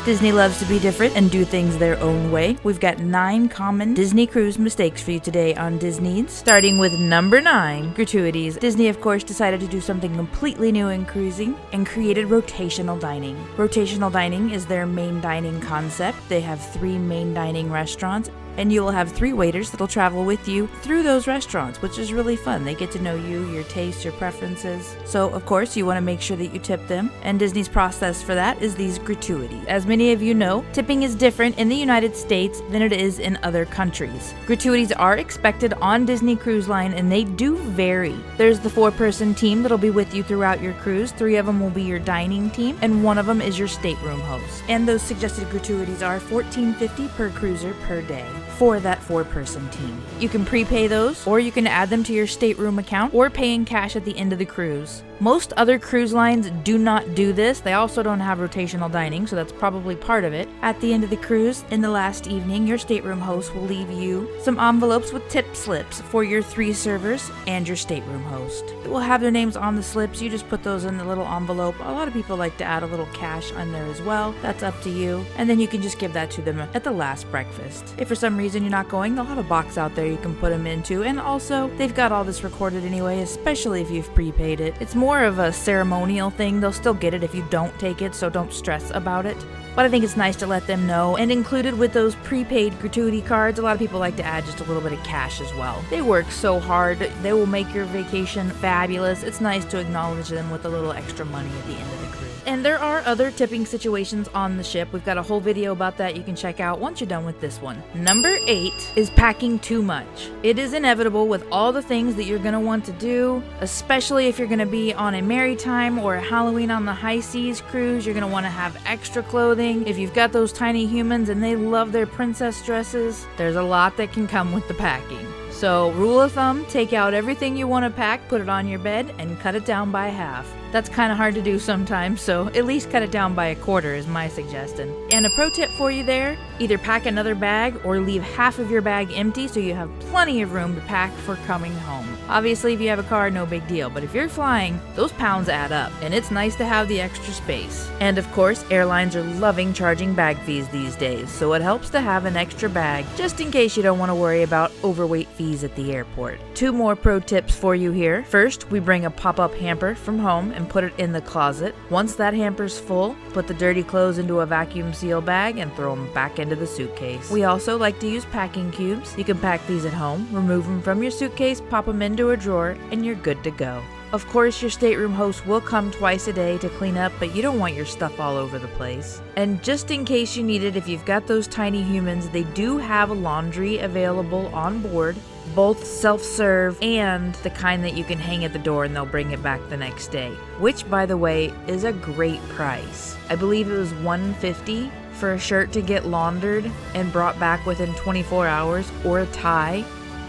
Disney loves to be different and do things their own way. We've got 9 common Disney cruise mistakes for you today on Disney's, starting with number 9, gratuities. Disney, of course, decided to do something completely new in cruising and created rotational dining. Rotational dining is their main dining concept. They have 3 main dining restaurants, and you will have 3 waiters that'll travel with you through those restaurants, which is really fun. They get to know you, your tastes, your preferences. So, of course, you want to make sure that you tip them, and Disney's process for that is these gratuities. As many of you know, tipping is different in the United States than it is in other countries. Gratuities are expected on Disney Cruise Line, and they do vary. There's the 4-person team that'll be with you throughout your cruise. 3 of them will be your dining team, and 1 of them is your stateroom host. And those suggested gratuities are $14.50 per cruiser per day for that 4-person team. You can prepay those, or you can add them to your stateroom account, or pay in cash at the end of the cruise. Most other cruise lines do not do this. They also don't have rotational dining, so that's probably part of it. At the end of the cruise, in the last evening, your stateroom host will leave you some envelopes with tip slips for your 3 servers and your stateroom host. It will have their names on the slips. You just put those in the little envelope. A lot of people like to add a little cash on there as well. That's up to you. And then you can just give that to them at the last breakfast. If for some reason you're not going, they'll have a box out there you can put them into. And also, they've got all this recorded anyway, especially if you've prepaid it. It's more of a ceremonial thing. They'll still get it if you don't take it, so don't stress about it. But I think it's nice to let them know. And included with those prepaid gratuity cards, a lot of people like to add just a little bit of cash as well. They work so hard. They will make your vacation fabulous. It's nice to acknowledge them with a little extra money at the end of the cruise. And there are other tipping situations on the ship. We've got a whole video about that you can check out once you're done with this one. Number 8 is packing too much. It is inevitable with all the things that you're going to want to do, especially if you're going to be on a Maritime or a Halloween on the High Seas cruise. You're going to want to have extra clothing. If you've got those tiny humans and they love their princess dresses, there's a lot that can come with the packing. So, rule of thumb, take out everything you want to pack, put it on your bed, and cut it down by half. That's kind of hard to do sometimes, so at least cut it down by a quarter is my suggestion. And a pro tip for you there, either pack another bag or leave half of your bag empty so you have plenty of room to pack for coming home. Obviously, if you have a car, no big deal, but if you're flying, those pounds add up, and it's nice to have the extra space. And of course, airlines are loving charging bag fees these days, so it helps to have an extra bag just in case you don't want to worry about overweight fees at the airport. 2 more pro tips for you here. First, we bring a pop-up hamper from home and put it in the closet. Once that hamper's full, put the dirty clothes into a vacuum seal bag and throw them back into the suitcase. We also like to use packing cubes. You can pack these at home, remove them from your suitcase, pop them into a drawer, and you're good to go. Of course, your stateroom host will come twice a day to clean up, but you don't want your stuff all over the place. And just in case you need it, if you've got those tiny humans, they do have laundry available on board, both self-serve and the kind that you can hang at the door and they'll bring it back the next day, which, by the way, is a great price. I believe it was $150 for a shirt to get laundered and brought back within 24 hours, or a tie.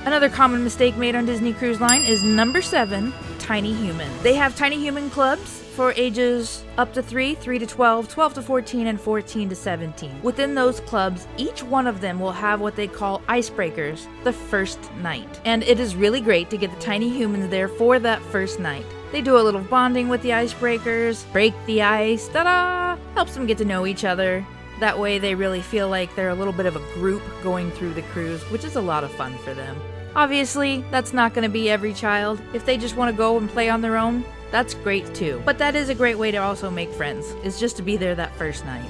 Another common mistake made on Disney Cruise Line is number 7, tiny humans. They have tiny human clubs for ages up to 3 to 12, 12 to 14, and 14 to 17. Within those clubs, each one of them will have what they call icebreakers the first night. And it is really great to get the tiny humans there for that first night. They do a little bonding with the icebreakers, break the ice, ta-da! Helps them get to know each other. That way they really feel like they're a little bit of a group going through the cruise, which is a lot of fun for them. Obviously, that's not going to be every child. If they just want to go and play on their own, that's great too. But that is a great way to also make friends, is just to be there that first night.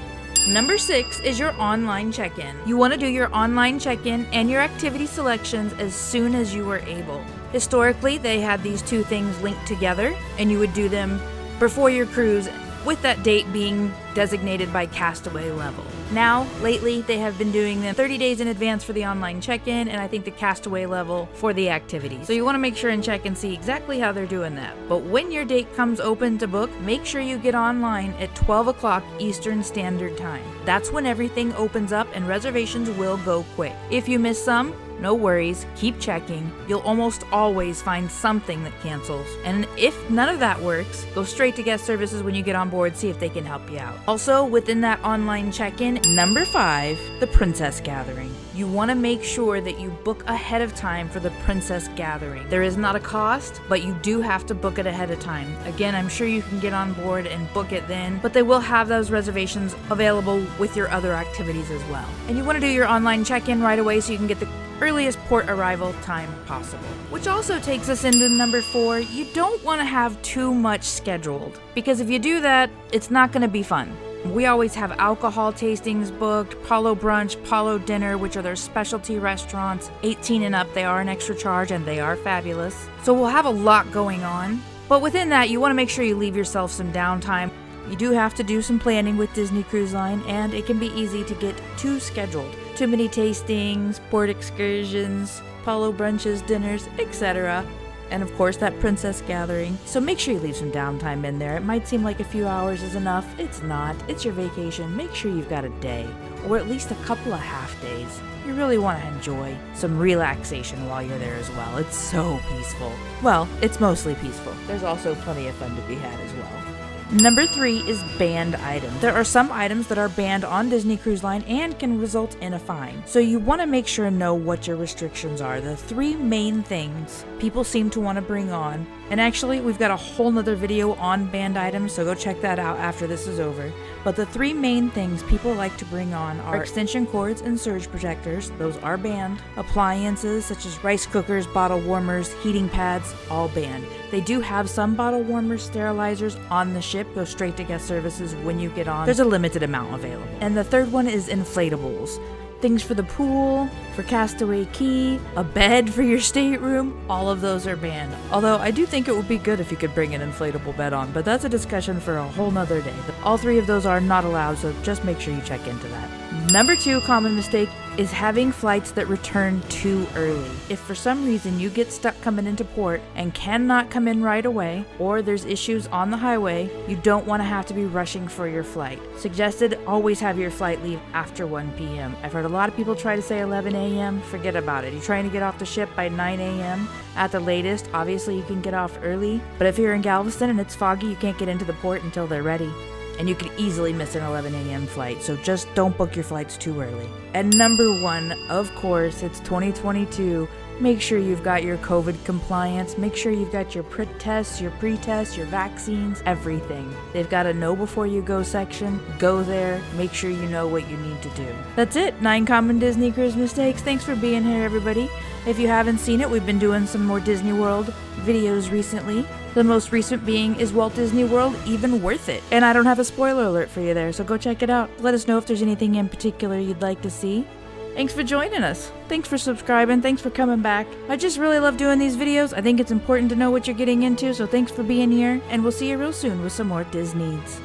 Number 6 is your online check-in. You want to do your online check-in and your activity selections as soon as you are able. Historically, they had these 2 things linked together, and you would do them before your cruise, with that date being designated by castaway level. Now, lately, they have been doing them 30 days in advance for the online check-in, and I think the castaway level for the activities. So you want to make sure and check and see exactly how they're doing that. But when your date comes open to book, make sure you get online at 12 o'clock Eastern Standard Time. That's when everything opens up and reservations will go quick. If you miss some, no worries, keep checking. You'll almost always find something that cancels. And if none of that works, go straight to guest services when you get on board, see if they can help you out. Also, within that online check-in, number 5, the Princess Gathering. you want to make sure that you book ahead of time for the Princess Gathering. There is not a cost, but you do have to book it ahead of time. Again, I'm sure you can get on board and book it then, but they will have those reservations available with your other activities as well. And you want to do your online check-in right away so you can get the earliest port arrival time possible. Which also takes us into number 4. You don't want to have too much scheduled, because if you do that, it's not going to be fun. We always have alcohol tastings booked, Palo Brunch, Palo Dinner, which are their specialty restaurants. 18 and up, they are an extra charge and they are fabulous. So we'll have a lot going on. But within that, you want to make sure you leave yourself some downtime. You do have to do some planning with Disney Cruise Line, and it can be easy to get too scheduled. Too many tastings, port excursions, Palo Brunches, dinners, etc. And of course that Princess Gathering. So make sure you leave some downtime in there. It might seem like a few hours is enough. It's not. It's your vacation. Make sure you've got a day, or at least a couple of half days. You really want to enjoy some relaxation while you're there as well. It's so peaceful. Well, it's mostly peaceful. There's also plenty of fun to be had as well. Number 3 is banned items. There are some items that are banned on Disney Cruise Line and can result in a fine. So you want to make sure and know what your restrictions are. The 3 main things people seem to want to bring on, and actually we've got a whole nother video on banned items, so go check that out after this is over. But the 3 main things people like to bring on are extension cords and surge protectors. Those are banned. Appliances such as rice cookers, bottle warmers, heating pads, all banned. They do have some bottle warmers, sterilizers on the ship. Go straight to guest services when you get on. There's a limited amount available. And the third one is inflatables. Things for the pool, for Castaway Cay, a bed for your stateroom, all of those are banned. Although I do think it would be good if you could bring an inflatable bed on, but that's a discussion for a whole nother day. All 3 of those are not allowed, so just make sure you check into that. Number 2 common mistake is having flights that return too early. If for some reason you get stuck coming into port and cannot come in right away, or there's issues on the highway, you don't want to have to be rushing for your flight. Suggested, always have your flight leave after 1 p.m. I've heard a lot of people try to say 11 a.m. Forget about it. You're trying to get off the ship by 9 a.m. at the latest. Obviously you can get off early, but if you're in Galveston and it's foggy, you can't get into the port until they're ready. And you could easily miss an 11 a.m. flight, so just don't book your flights too early. And number 1, of course, it's 2022. Make sure you've got your COVID compliance. Make sure you've got your prick tests, your pre-tests, your vaccines, everything. They've got a know before you go section. Go there. Make sure you know what you need to do. That's it. 9 common Disney cruise mistakes. Thanks for being here, everybody. If you haven't seen it, we've been doing some more Disney World videos recently. The most recent being, is Walt Disney World even worth it? And I don't have a spoiler alert for you there, so go check it out. Let us know if there's anything in particular you'd like to see. Thanks for joining us. Thanks for subscribing. Thanks for coming back. I just really love doing these videos. I think it's important to know what you're getting into, so thanks for being here, and we'll see you real soon with some more Disneeds.